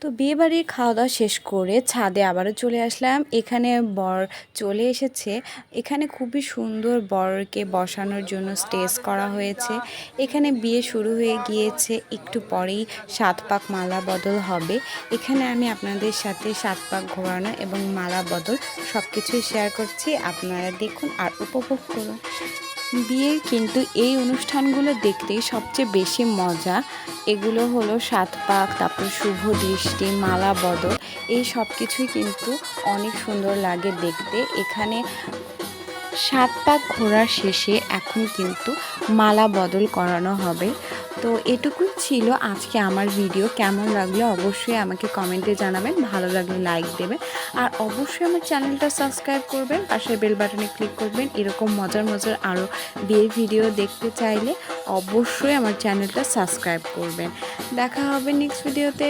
তো বিয়েবাড়ির খাওয়া দাওয়া শেষ করে ছাদে আবারও চলে আসলাম। এখানে বর চলে এসেছে। এখানে খুবই সুন্দর বরকে বসানোর জন্য স্টেজ করা হয়েছে। এখানে বিয়ে শুরু হয়ে গিয়েছে, একটু পরেই 7 পাক মালা বদল হবে। এখানে আমি আপনাদের সাথে 7 পাক ঘোরানো এবং মালা বদল সব কিছুই শেয়ার করছি। আপনারা দেখুন আর উপভোগ করুন। বিয়ের কিন্তু এই অনুষ্ঠানগুলো দেখতে সবচেয়ে বেশি মজা। এগুলো হলো 7 পাক, তারপর শুভ দৃষ্টি, মালা বদল, এই সব কিছুই কিন্তু অনেক সুন্দর লাগে দেখতে। এখানে 7 পাক ঘোরার শেষে এখন কিন্তু মালা বদল করানো হবে। তো এটুকুই ছিল আজকে আমার ভিডিও। কেমন লাগলো অবশ্যই আমাকে কমেন্টে জানাবেন, ভালো লাগলে লাইক দেবেন আর অবশ্যই আমার চ্যানেলটা সাবস্ক্রাইব করবেন, পাশের বেল বাটনে ক্লিক করবেন। এরকম মজার মজার আরও বিয়ের ভিডিও দেখতে চাইলে অবশ্যই আমার চ্যানেলটা সাবস্ক্রাইব করবেন। দেখা হবে নেক্সট ভিডিওতে।